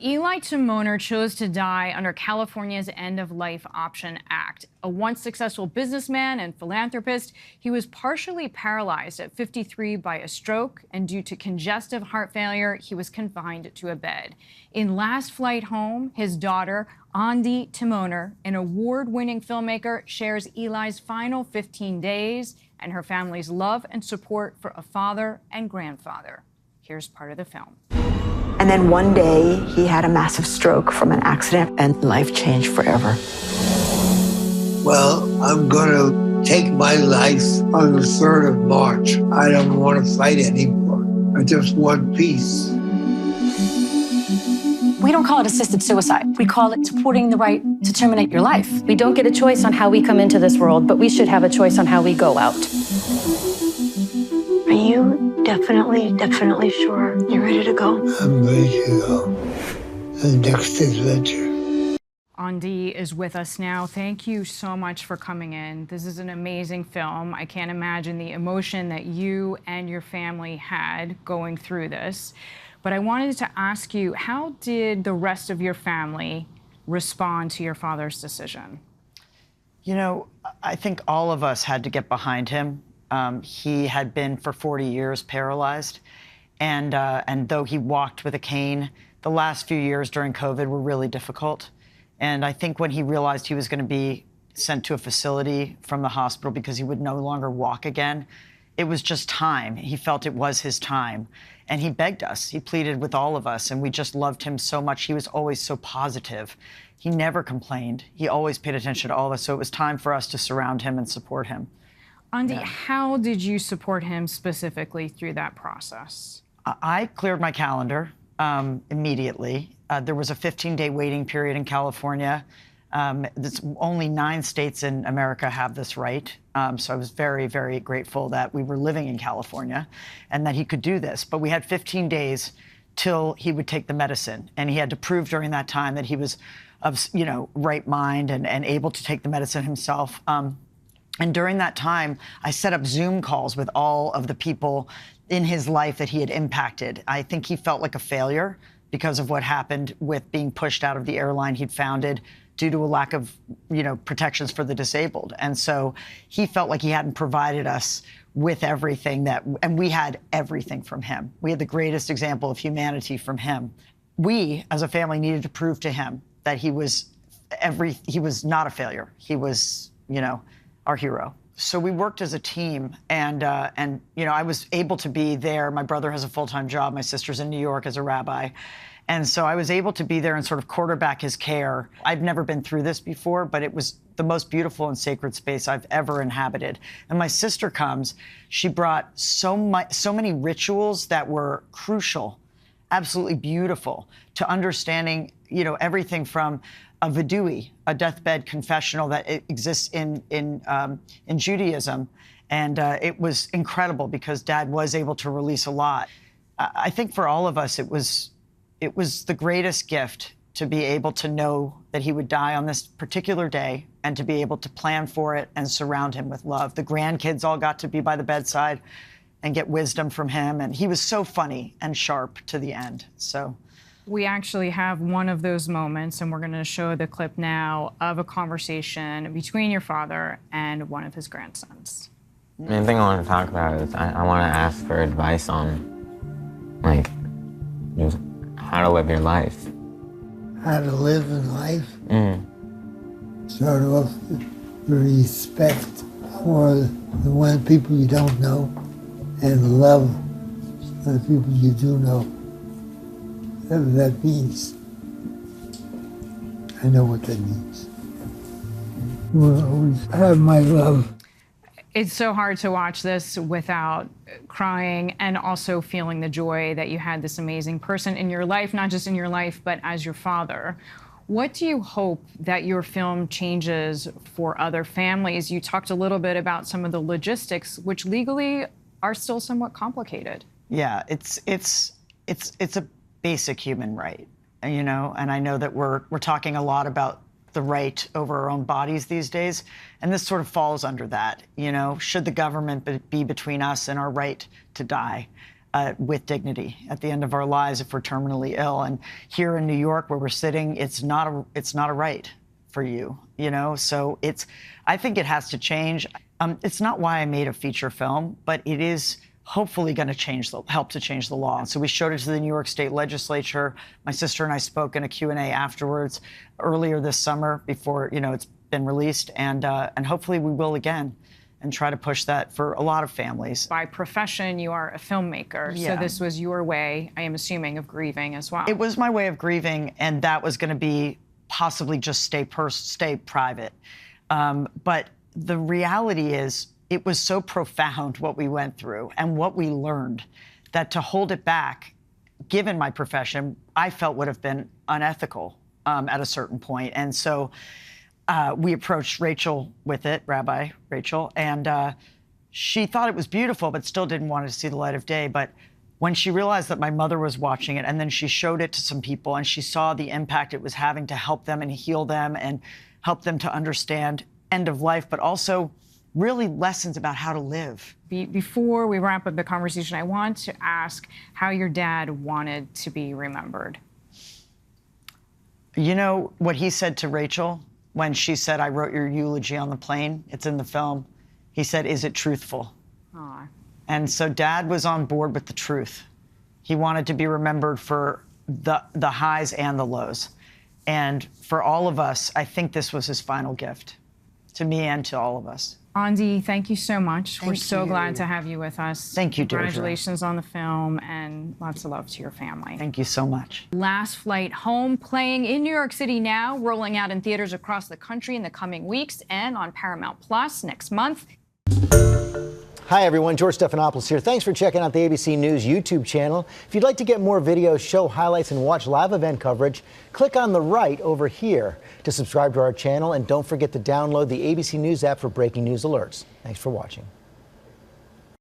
Eli Timoner chose to die under California's End-of-Life Option Act. A once successful businessman and philanthropist, he was partially paralyzed at 53 by a stroke, and due to congestive heart failure, he was confined to a bed. In Last Flight Home, his daughter, Ondi Timoner, an award-winning filmmaker, shares Eli's final 15 days and her family's love and support for a father and grandfather. Here's part of the film. And then one day, he had a massive stroke from an accident, and life changed forever. Well, I'm going to take my life on the 3rd of March. I don't want to fight anymore. I just want peace. We don't call it assisted suicide. We call it supporting the right to terminate your life. We don't get a choice on how we come into this world, but we should have a choice on how we go out. Are you definitely sure you're ready to go? I'm ready to go. The next adventure. Ondi is with us now. Thank you so much for coming in. This is an amazing film. I can't imagine the emotion that you and your family had going through this. But I wanted to ask you, how did the rest of your family respond to your father's decision? You know, I think all of us had to get behind him. He had been for 40 years paralyzed, and though he walked with a cane, the last few years during COVID were really difficult. And I think when he realized he was going to be sent to a facility from the hospital because he would no longer walk again, it was just time. He felt it was his time. And he begged us. He pleaded with all of us, and we just loved him so much. He was always so positive. He never complained. He always paid attention to all of us. So it was time for us to surround him and support him. Ondi, how did you support him specifically through that process? I cleared my calendar immediately. There was a 15-day waiting period in California. Only 9 states in America have this right. So I was very, very grateful that we were living in California and that he could do this. But we had 15 days till he would take the medicine. And he had to prove during that time that he was of, right mind and able to take the medicine himself. And during that time, I set up Zoom calls with all of the people in his life that he had impacted. I think he felt like a failure because of what happened with being pushed out of the airline he'd founded due to a lack of, protections for the disabled. And so he felt like he hadn't provided us with everything and we had everything from him. We had the greatest example of humanity from him. We, as a family, needed to prove to him that he was not a failure. He was, our hero. So we worked as a team, and I was able to be there. My brother has a full-time job. My sister's in New York as a rabbi. And so I was able to be there and sort of quarterback his care. I've never been through this before, but it was the most beautiful and sacred space I've ever inhabited. And my sister comes. She brought so many rituals that were crucial, absolutely beautiful, to understanding, everything from a vidui, a deathbed confessional that exists in Judaism. And it was incredible because Dad was able to release a lot. I think for all of us, it was the greatest gift to be able to know that he would die on this particular day and to be able to plan for it and surround him with love. The grandkids all got to be by the bedside and get wisdom from him. And he was so funny and sharp to the end. So we actually have one of those moments, and we're going to show the clip now of a conversation between your father and one of his grandsons. The main thing I want to talk about is I want to ask for advice on, just how to live your life. How to live in life? Start off with respect for the one people you don't know and love the people you do know. Whatever that means. I know what that means. You will always have my love. It's so hard to watch this without crying and also feeling the joy that you had this amazing person in your life, not just in your life, but as your father. What do you hope that your film changes for other families? You talked a little bit about some of the logistics, which legally are still somewhat complicated. Yeah, it's a basic human right, and I know that we're talking a lot about the right over our own bodies these days, and this sort of falls under that. Should the government be between us and our right to die? with dignity at the end of our lives if we're terminally ill. And here in New York, where we're sitting, it's not a right for you, you know? So I think it has to change. It's not why I made a feature film, but it is hopefully going to help to change the law. And so we showed it to the New York State Legislature. My sister and I spoke in a Q&A afterwards earlier this summer before, you know, it's been released. And hopefully we will again and try to push that for a lot of families. By profession, you are a filmmaker. Yeah. So this was your way, I am assuming, of grieving as well. It was my way of grieving, and that was going to be possibly just stay private. But the reality is, it was so profound what we went through and what we learned that to hold it back, given my profession, I felt would have been unethical at a certain point. And so we approached Rachel with it, Rabbi Rachel, and she thought it was beautiful, but still didn't want it to see the light of day. But when she realized that my mother was watching it, and then she showed it to some people, and she saw the impact it was having to help them and heal them and help them to understand end of life, but also really lessons about how to live. Before we wrap up the conversation, I want to ask how your dad wanted to be remembered. You know what he said to Rachel when she said, I wrote your eulogy on the plane? It's in the film. He said, is it truthful? Aw. And so Dad was on board with the truth. He wanted to be remembered for the highs and the lows. And for all of us, I think this was his final gift, to me and to all of us. Ondi, thank you so much. We're so you. glad to have you with us. Thank you, Deirdre. Congratulations on the film, and lots of love to your family. Thank you so much. Last Flight Home, playing in New York City now, rolling out in theaters across the country in the coming weeks, and on Paramount Plus next month. Hi everyone, George Stephanopoulos here. Thanks for checking out the ABC News YouTube channel. If you'd like to get more videos, show highlights, and watch live event coverage, click on the right over here to subscribe to our channel, and don't forget to download the ABC News app for breaking news alerts. Thanks for watching.